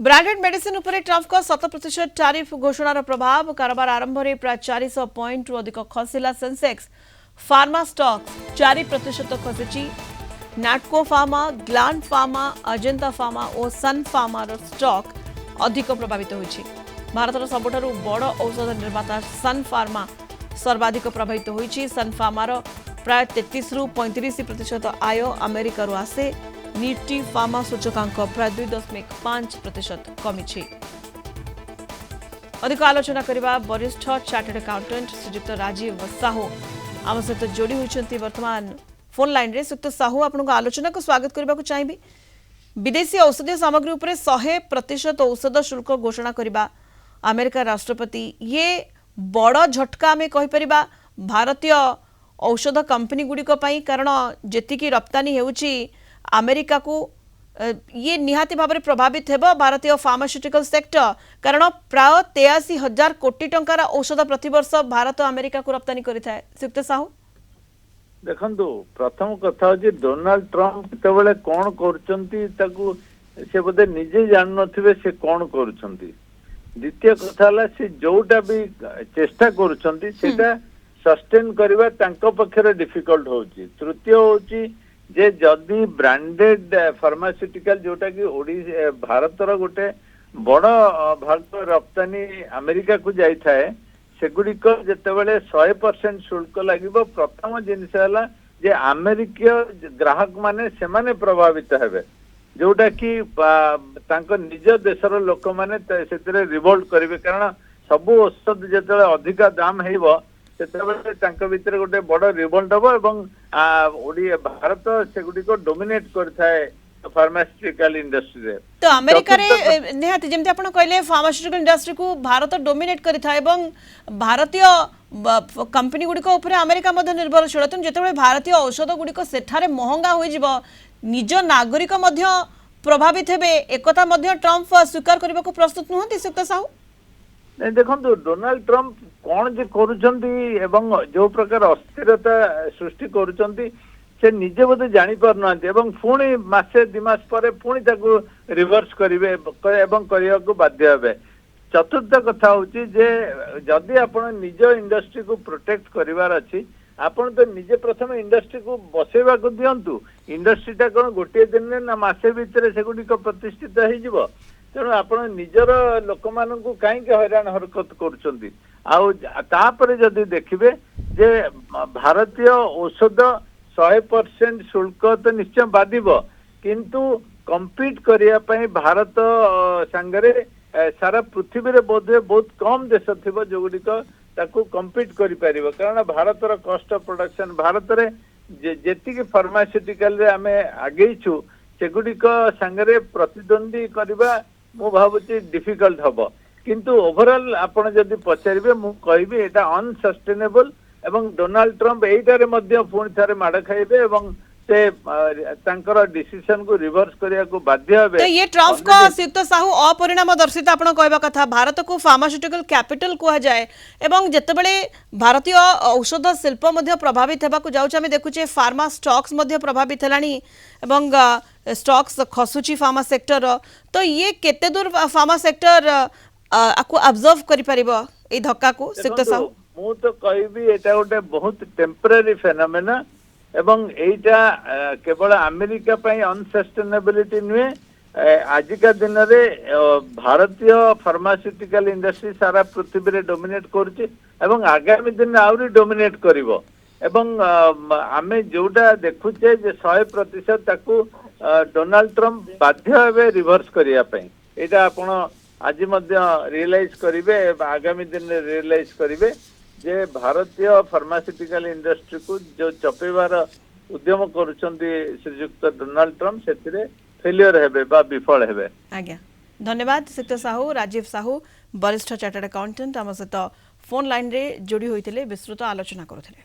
Branded medicine उपरे Trump का 7% tariff घोषणार प्रभाव कारोबार आरंभ में प्राय 400 पॉइंट रु अधिक खसिला सेंसेक्स फार्मा स्टॉक 4% खसी नाटको फार्मा ग्लांड फार्मा अजेंता फार्मा और सन फार्मा स्टॉक अधिक प्रभावित होइछि। भारतर सबुठारु बड़ औषध निर्माता सन फार्मा सर्वाधिक प्रभावित होइछि। सन फार्मार प्राय 33 रु 35% आय अमेरिका आसे। निफ्टी फार्मा सूचकांक प्राय 2.5% कमी। अधिक आलोचना करबा वरिष्ठ चार्टर्ड अकाउंटेंट श्रीयुक्त राजीव साहू आम सहित जोड़ी होती वर्तमान फोन लाइन रे। श्रीयुक्त साहू आपन आलोचना को स्वागत करबा को चाहिबी। विदेशी औषधीय सामग्री उपरे 100% औषध शुल्क घोषणा करबा अमेरिका राष्ट्रपति ये बड़ झटका में कहि परिबा भारतीय औषध कंपनी गुडी को पई, कारण जेतिकी रप्तानी हेउची अमेरिका को ये निहाती भाव में प्रभावित हेबो भारतीय फार्मास्यूटिकल सेक्टर, कारण प्राय 83,000 कोटी टंकार औषध प्रतिवर्ष भारत अमेरिका को रप्तानी करिथाय। श्रीयुक्त साहू देखंतु प्रथम कथा होची डोनाल्ड ट्रम्प केतेबेले कोन करचंती ताकू से बोधे निजे जान नथिबे से कोन करचंती। द्वितीय कथा हला से जोटा भी चेष्टा करचंती सेटा सस्टेन करबा तांको पक्षरे डिफिकल्ट होची। तृतीय होची जे जदि ब्रांडेड फार्मास्यूटिकल जोटा कि भारतर गोटे बड़ भाग रप्तानी अमेरिका को जाई थाए सेगुड़िक जितेबाला 100% शुल्क लगे। प्रथम जिनस जे अमेरिकीय ग्राहक माने से माने प्रभावित हेबे, जोटा कि निज देशर लोक माने से रिवोल्ट करेंगे, कारण सबू औषध जो अधिक दाम हो भितर गोटे बड़ रिवोल्ट हम भारत सेगुड़ी डोमिनेट करथाए फार्मास्यूटिकल इंडस्ट्री रे। तो अमेरिका रे निहाती जेमते आपण कहले फार्मास्यूटिकल इंडस्ट्री को भारत डोमिनेट करिथा एवं भारतीय कंपनी गुडी को ऊपर अमेरिका मध्य निर्भरशील। तेणु जेतेबेले भारतीय औषध गुडी को सेठारे महंगा होई जिवो निज नागरिक मध्य प्रभावित हेबे, एकता मध्य ट्रम्प स्वीकार करबा को प्रस्तुत नहंती। श्रीयुक्त साहू नहीं देखो डोनाल्ड ट्रम्प कौन जे करुचंती एवं जो प्रकार अस्थिरता सृष्टि करुचंती से निजे बोधे जानी पारना पुणी मासे दिमास पर पुणी ताकू रिवर्स करेंगे एवं करने को बाध्य हेबे। चतुर्थ कथा होची जे जदि आपण निज इंडस्ट्री को प्रोटेक्ट करिवार अछि आपण तो निजे प्रथम इंडस्ट्री को बसेबा को दियंतु। इंडस्ट्रीटा कौन गोटे दिन ना मासे भितर सेगुडी को प्रतिष्ठित हो जिवो। तेणु आपण निजर लोक मानू कहीं हैरान हरकत करुचंती। आउे जदि देखिए जे भारतीय औषध 100% शुल्क तो निश्चय बाधिब, किंतु कम्पीट करने भारत सांगरे सारा पृथ्वी रे बोधे बहुत कम देश थिबो जोगुड़िक ताकू कम्पीट करि परिबो, कारण भारतर कॉस्ट ऑफ प्रोडक्शन भारत रे जेतिकी फार्मास्यूटिकल रे आमे आगेइछु सेगुड़िक सांगरे प्रतिद्वंदी करबा मु भाबुची डिफिकल्ट हबो। किंतु ओवरऑल आपण जदि पचारिबे मु कहबी एटा अनसस्टेनेबल एवं डोनाल्ड ट्रम्प एटारे मध्य पुणी थारे माड़ खाइबे एवं से तांकर डिसीजन को रिवर्स करिया को बाध्य हेबे। तो ये ट्रम्प का श्रीयुक्त साहू अपरिणाम दर्शित आपण कहबा कथा भारत को फार्मास्यूटिकल कैपिटल कहा जाए एवं जेतेबेले भारतीय औषध शिल्प मध्य प्रभावित हेबा को जाउछ आमे देखुचे फार्मा स्टॉक्स मध्य प्रभावित हेलानी एवं स्टॉक्स खसुची फार्मा सेक्टर। तो ये केते दूर फार्मा सेक्टर आपको ऑब्जर्व करि परिबो ए धक्का को श्रीयुक्त साहू? मु तो कहबी एटा गोटे बहुत टेम्पररी फेनोमेना एवं एटा केवल अमेरिका पई अनसस्टेनेबिलिटी नुहे। आजिका दिन रे भारतीय फार्मास्यूटिकल इंडस्ट्री सारा पृथ्वी रे डोमिनेट करुची एवं आगामी दिन आउरी डोमिनेट करिवो। एवं आमे जोटा देखुचे जे 100% ताकू डोनाल्ड ट्रम्प बाध्य हेबे रिवर्स करिया पई। एटा आपण आज मध्य रियलाइज करिवे, आगामी दिन रियलाइज करिवे जे भारतीय फार्मास्यूटिकल इंडस्ट्री को जो चपेबार उद्यम करुचंती श्रीयुक्त डोनाल्ड ट्रम्प सेतिरे फेलियर हेबे बा विफल हेबे। आज्ञा धन्यवाद। श्रीयुक्त साहू राजीव साहू वरिष्ठ चार्टर्ड अकाउंटेंट आम सहित फोन लाइन रे जोड़ी होइतिले विस्तृत आलोचना करुथिले।